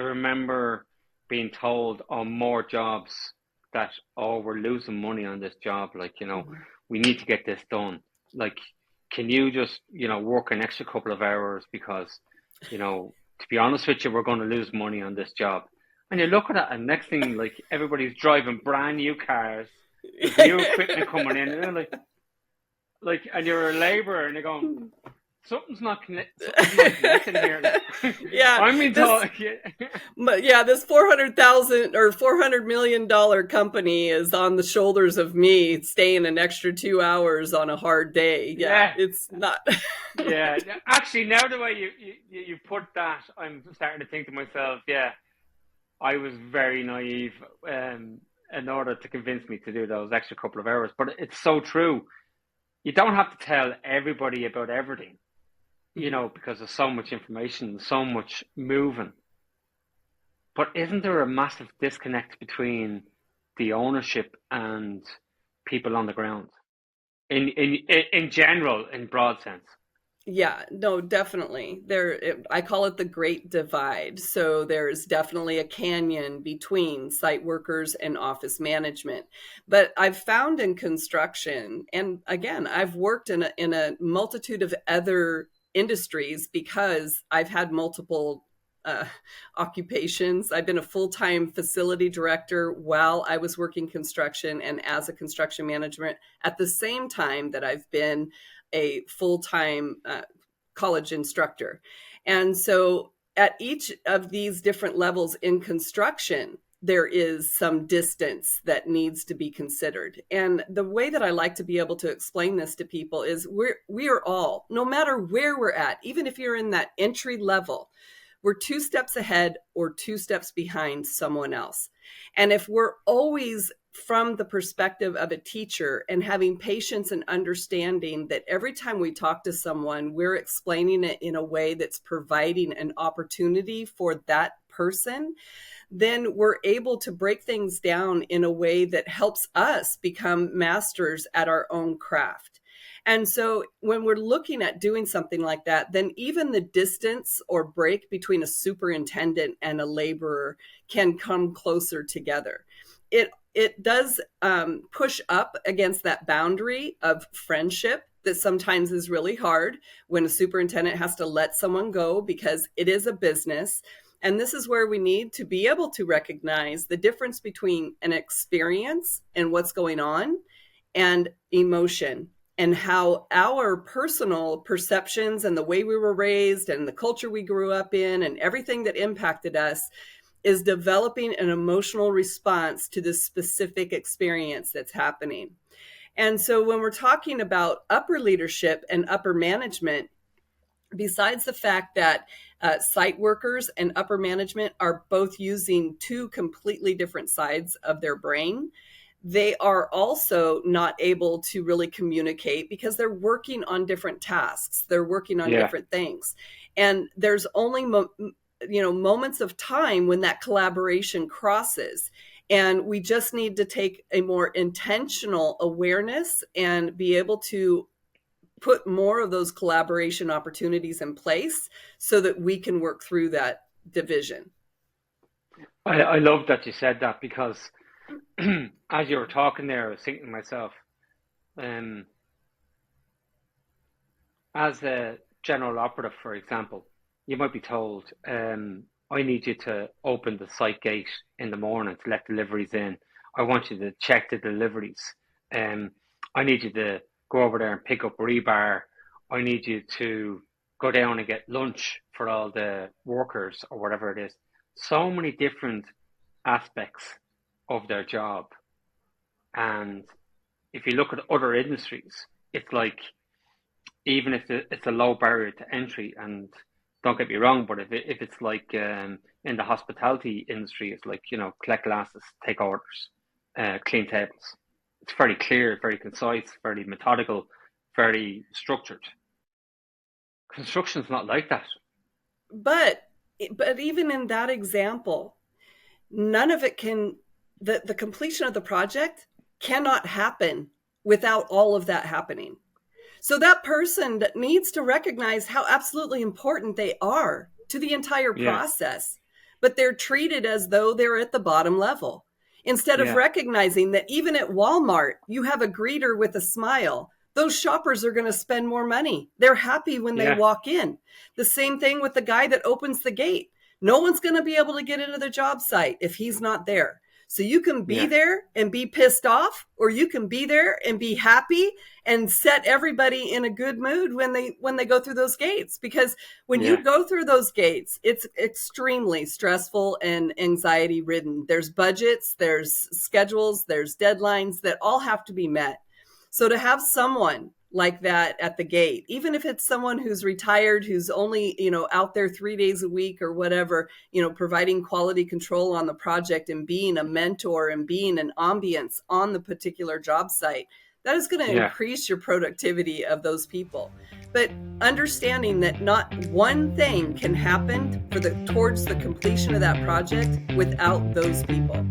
remember being told on more jobs that, oh, we're losing money on this job. Like, Mhm. we need to get this done. Like, can you just, work an extra couple of hours because, to be honest with you, we're going to lose money on this job. And you look at it, and next thing, like, everybody's driving brand new cars. There's new equipment coming in, and they're and you're a laborer, and you're going, something's not connecting here. Yeah, I'm being this told. this 400,000 or $400 million company is on the shoulders of me staying an extra 2 hours on a hard day. Yeah, Yeah, it's not. yeah. Actually, now the way you put that, I'm starting to think to myself, yeah, I was very naive in order to convince me to do those extra couple of hours. But it's so true. You don't have to tell everybody about everything, because there's so much information, so much moving. But isn't there a massive disconnect between the ownership and people on the ground in general, in broad sense? Yeah, no, definitely. I call it the Great Divide. So there's definitely a canyon between site workers and office management. But I've found in construction, and again, I've worked in a multitude of other industries because I've had multiple uh, occupations. I've been a full-time facility director while I was working construction and as a construction management at the same time that I've been a full-time college instructor. And so at each of these different levels in construction, there is some distance that needs to be considered. And the way that I like to be able to explain this to people is we are all, no matter where we're at, even if you're in that entry level, we're 2 steps ahead or 2 steps behind someone else. And if we're always from the perspective of a teacher and having patience and understanding that every time we talk to someone, we're explaining it in a way that's providing an opportunity for that person, then we're able to break things down in a way that helps us become masters at our own craft. And so when we're looking at doing something like that, then even the distance or break between a superintendent and a laborer can come closer together. It does push up against that boundary of friendship that sometimes is really hard when a superintendent has to let someone go because it is a business. And this is where we need to be able to recognize the difference between an experience and what's going on and emotion, and how our personal perceptions and the way we were raised and the culture we grew up in and everything that impacted us is developing an emotional response to this specific experience that's happening. And so when we're talking about upper leadership and upper management, besides the fact that site workers and upper management are both using two completely different sides of their brain, they are also not able to really communicate because they're working on different tasks. They're working on Yeah. different things. And there's only moments of time when that collaboration crosses. And we just need to take a more intentional awareness and be able to put more of those collaboration opportunities in place so that we can work through that division. I love that you said that because as you were talking there, I was thinking to myself, um, as a general operative, for example, you might be told, I need you to open the site gate in the morning to let deliveries in. I want you to check the deliveries. Um, I need you to go over there and pick up rebar. I need you to go down and get lunch for all the workers or whatever it is. So many different aspects of their job. And if you look at other industries, it's like, even if it's a low barrier to entry, and don't get me wrong, but if it's like in the hospitality industry, it's like, collect glasses, take orders, clean tables. It's very clear, very concise, very methodical, very structured. Construction's not like that. But but even in that example, none of it can the completion of the project cannot happen without all of that happening. So that person that needs to recognize how absolutely important they are to the entire Yeah, process. but they're treated as though they're at the bottom level. Instead of Yeah. recognizing that even at Walmart, you have a greeter with a smile. Those shoppers are going to spend more money. They're happy when they Yeah. walk in. The same thing with the guy that opens the gate. No one's going to be able to get into the job site if he's not there. So you can be Yeah. there and be pissed off, or you can be there and be happy and set everybody in a good mood when they go through those gates. Because when you Yeah. go through those gates, it's extremely stressful and anxiety ridden. There's budgets, there's schedules, there's deadlines that all have to be met. So to have someone like that at the gate, even if it's someone who's retired, who's only, out there 3 days a week or whatever, providing quality control on the project and being a mentor and being an ambience on the particular job site, that is going to Yeah. increase your productivity of those people. But understanding that not one thing can happen towards the completion of that project without those people.